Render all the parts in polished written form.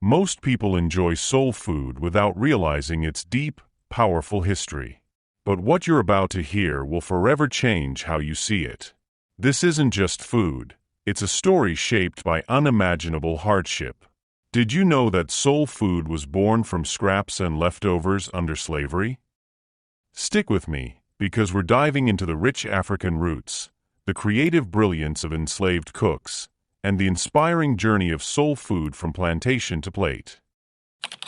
Most people enjoy soul food without realizing its deep, powerful history. But what you're about to hear will forever change how you see it. This isn't just food, it's a story shaped by unimaginable hardship. Did you know that soul food was born from scraps and leftovers under slavery? Stick with me, because we're diving into the rich African roots, the creative brilliance of enslaved cooks, and the inspiring journey of soul food from plantation to plate.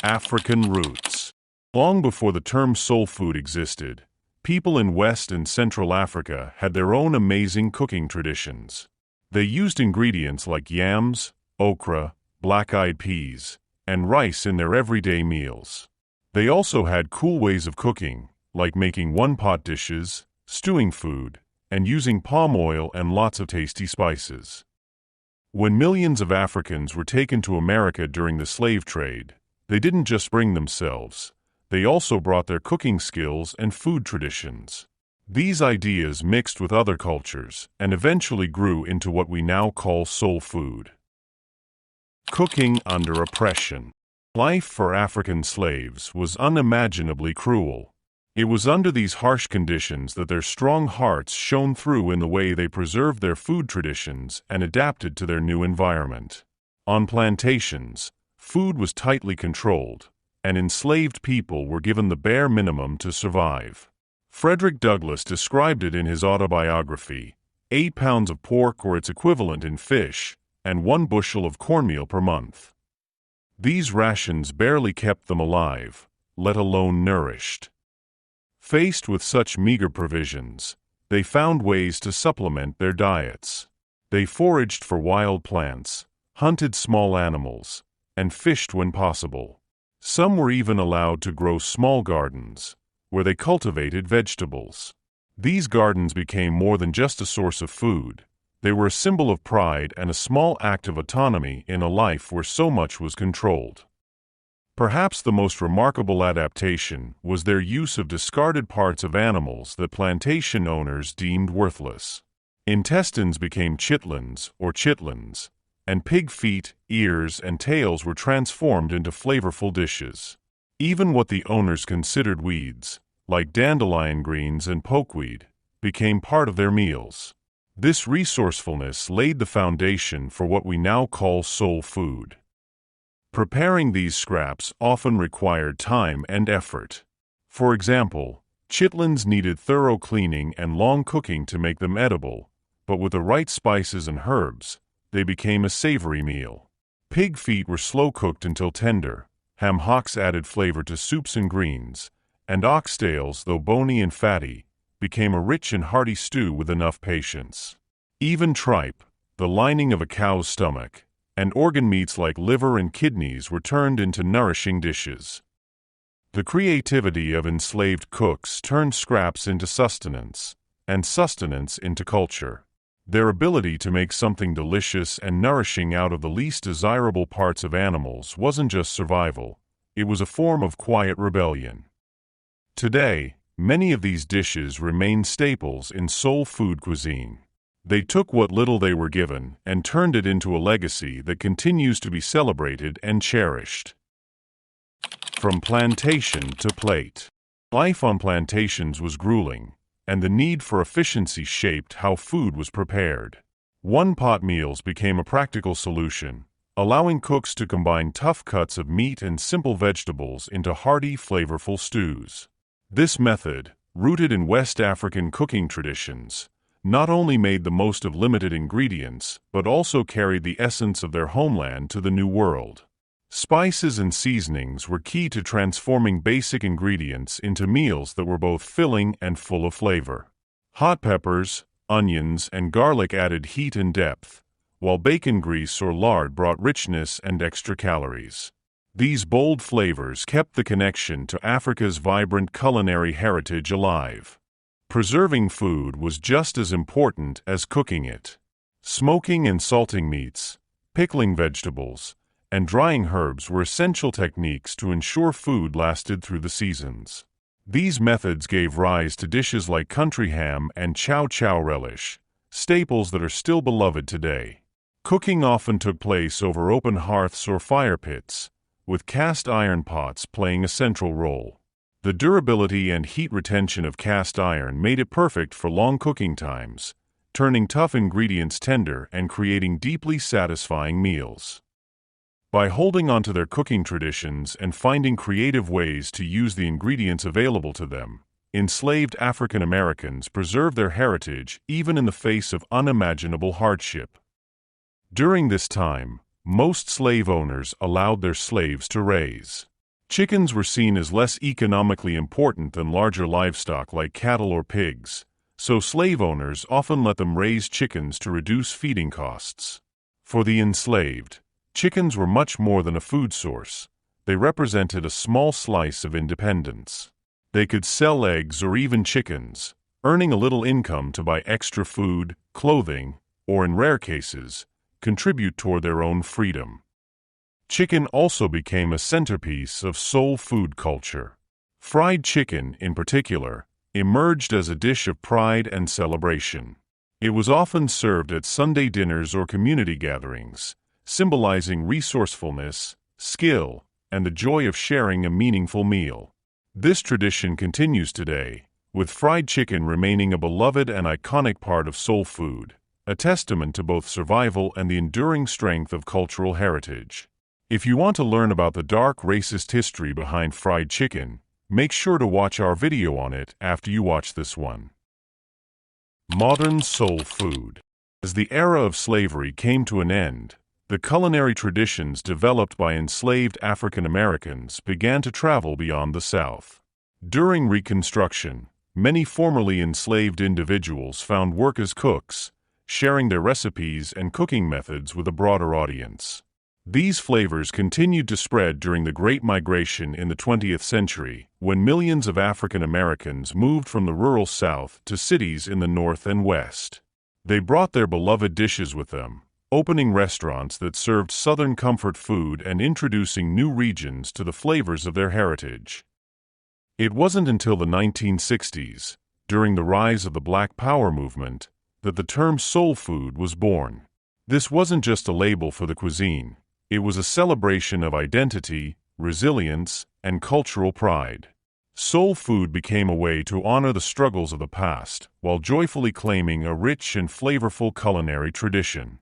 African roots. Long before the term soul food existed, people in West and Central Africa had their own amazing cooking traditions. They used ingredients like yams, okra, black-eyed peas, and rice in their everyday meals. They also had cool ways of cooking, like making one-pot dishes, stewing food, and using palm oil and lots of tasty spices. When millions of Africans were taken to America during the slave trade, they didn't just bring themselves, they also brought their cooking skills and food traditions. These ideas mixed with other cultures and eventually grew into what we now call soul food. Cooking under oppression. Life for African slaves was unimaginably cruel. It was under these harsh conditions that their strong hearts shone through in the way they preserved their food traditions and adapted to their new environment. On plantations, food was tightly controlled, and enslaved people were given the bare minimum to survive. Frederick Douglass described it in his autobiography, 8 pounds of pork or its equivalent in fish, and 1 bushel of cornmeal per month. These rations barely kept them alive, let alone nourished. Faced with such meager provisions, they found ways to supplement their diets. They foraged for wild plants, hunted small animals, and fished when possible. Some were even allowed to grow small gardens, where they cultivated vegetables. These gardens became more than just a source of food. They were a symbol of pride and a small act of autonomy in a life where so much was controlled. Perhaps the most remarkable adaptation was their use of discarded parts of animals that plantation owners deemed worthless. Intestines became chitlins or chitlins, and pig feet, ears, and tails were transformed into flavorful dishes. Even what the owners considered weeds, like dandelion greens and pokeweed, became part of their meals. This resourcefulness laid the foundation for what we now call soul food. Preparing these scraps often required time and effort. For example, chitlins needed thorough cleaning and long cooking to make them edible, but with the right spices and herbs, they became a savory meal. Pig feet were slow-cooked until tender, ham hocks added flavor to soups and greens, and oxtails, though bony and fatty, became a rich and hearty stew with enough patience. Even tripe, the lining of a cow's stomach, and organ meats like liver and kidneys were turned into nourishing dishes. The creativity of enslaved cooks turned scraps into sustenance, and sustenance into culture. Their ability to make something delicious and nourishing out of the least desirable parts of animals wasn't just survival, it was a form of quiet rebellion. Today, many of these dishes remain staples in soul food cuisine. They took what little they were given and turned it into a legacy that continues to be celebrated and cherished. From plantation to plate. Life on plantations was grueling, and the need for efficiency shaped how food was prepared. One-pot meals became a practical solution, allowing cooks to combine tough cuts of meat and simple vegetables into hearty, flavorful stews. This method, rooted in West African cooking traditions, not only made the most of limited ingredients, but also carried the essence of their homeland to the New World. Spices and seasonings were key to transforming basic ingredients into meals that were both filling and full of flavor. Hot peppers, onions, and garlic added heat and depth, while bacon grease or lard brought richness and extra calories. These bold flavors kept the connection to Africa's vibrant culinary heritage alive. Preserving food was just as important as cooking it. Smoking and salting meats, pickling vegetables, and drying herbs were essential techniques to ensure food lasted through the seasons. These methods gave rise to dishes like country ham and chow chow relish, staples that are still beloved today. Cooking often took place over open hearths or fire pits, with cast iron pots playing a central role. The durability and heat retention of cast iron made it perfect for long cooking times, turning tough ingredients tender and creating deeply satisfying meals. By holding on to their cooking traditions and finding creative ways to use the ingredients available to them, enslaved African Americans preserved their heritage even in the face of unimaginable hardship. During this time, most slave owners allowed their slaves to raise. Chickens were seen as less economically important than larger livestock like cattle or pigs, so slave owners often let them raise chickens to reduce feeding costs. For the enslaved, chickens were much more than a food source. They represented a small slice of independence. They could sell eggs or even chickens, earning a little income to buy extra food, clothing, or in rare cases, contribute toward their own freedom. Chicken also became a centerpiece of soul food culture. Fried chicken, in particular, emerged as a dish of pride and celebration. It was often served at Sunday dinners or community gatherings, symbolizing resourcefulness, skill, and the joy of sharing a meaningful meal. This tradition continues today, with fried chicken remaining a beloved and iconic part of soul food, a testament to both survival and the enduring strength of cultural heritage. If you want to learn about the dark racist history behind fried chicken, make sure to watch our video on it after you watch this one. Modern soul food. As the era of slavery came to an end, the culinary traditions developed by enslaved African Americans began to travel beyond the South. During Reconstruction, many formerly enslaved individuals found work as cooks, sharing their recipes and cooking methods with a broader audience. These flavors continued to spread during the Great Migration in the 20th century, when millions of African Americans moved from the rural South to cities in the North and West. They brought their beloved dishes with them, opening restaurants that served Southern comfort food and introducing new regions to the flavors of their heritage. It wasn't until the 1960s, during the rise of the Black Power movement, that the term soul food was born. This wasn't just a label for the cuisine. It was a celebration of identity, resilience, and cultural pride. Soul food became a way to honor the struggles of the past while joyfully claiming a rich and flavorful culinary tradition.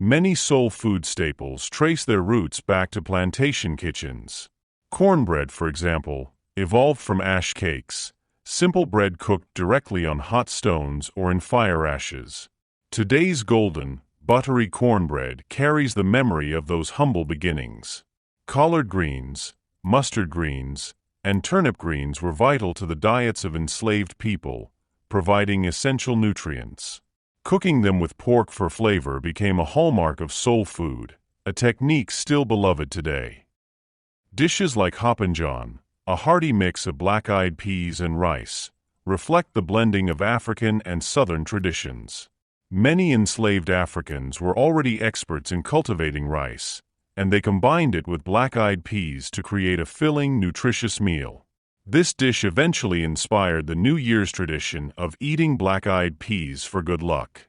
Many soul food staples trace their roots back to plantation kitchens. Cornbread, for example, evolved from ash cakes, simple bread cooked directly on hot stones or in fire ashes. Today's golden, buttery cornbread carries the memory of those humble beginnings. Collard greens, mustard greens, and turnip greens were vital to the diets of enslaved people, providing essential nutrients. Cooking them with pork for flavor became a hallmark of soul food, a technique still beloved today. Dishes like Hoppin' John, a hearty mix of black-eyed peas and rice, reflect the blending of African and Southern traditions. Many enslaved Africans were already experts in cultivating rice, and they combined it with black-eyed peas to create a filling, nutritious meal. This dish eventually inspired the New Year's tradition of eating black-eyed peas for good luck.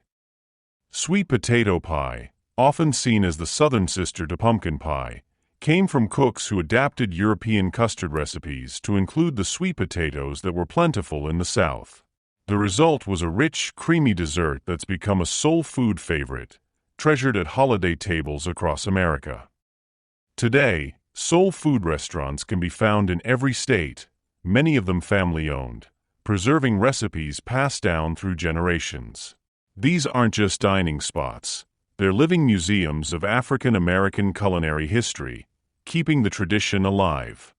Sweet potato pie, often seen as the Southern sister to pumpkin pie, came from cooks who adapted European custard recipes to include the sweet potatoes that were plentiful in the South. The result was a rich, creamy dessert that's become a soul food favorite, treasured at holiday tables across America. Today, soul food restaurants can be found in every state, many of them family-owned, preserving recipes passed down through generations. These aren't just dining spots, they're living museums of African American culinary history, keeping the tradition alive.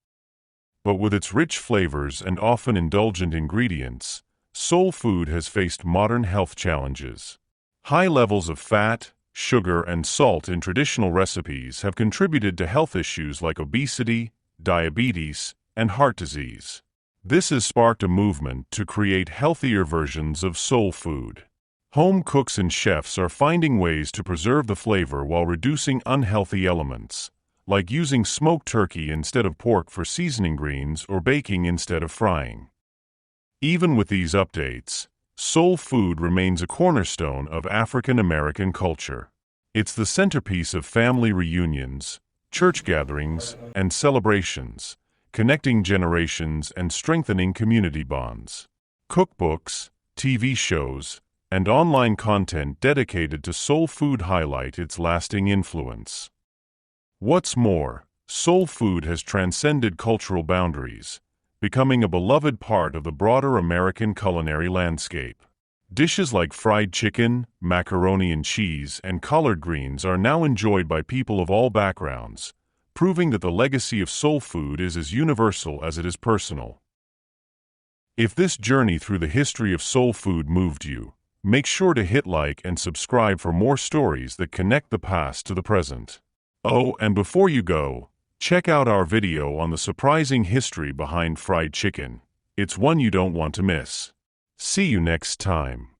But with its rich flavors and often indulgent ingredients, soul food has faced modern health challenges. High levels of fat, sugar, and salt in traditional recipes have contributed to health issues like obesity, diabetes, and heart disease. This has sparked a movement to create healthier versions of soul food. Home cooks and chefs are finding ways to preserve the flavor while reducing unhealthy elements, like using smoked turkey instead of pork for seasoning greens or baking instead of frying. Even with these updates, soul food remains a cornerstone of African American culture. It's the centerpiece of family reunions, church gatherings, and celebrations, connecting generations and strengthening community bonds. Cookbooks, TV shows, and online content dedicated to soul food highlight its lasting influence. What's more, soul food has transcended cultural boundaries, becoming a beloved part of the broader American culinary landscape. Dishes like fried chicken, macaroni and cheese, and collard greens are now enjoyed by people of all backgrounds, proving that the legacy of soul food is as universal as it is personal. If this journey through the history of soul food moved you, make sure to hit like and subscribe for more stories that connect the past to the present. Oh, and before you go, check out our video on the surprising history behind fried chicken. It's one you don't want to miss. See you next time.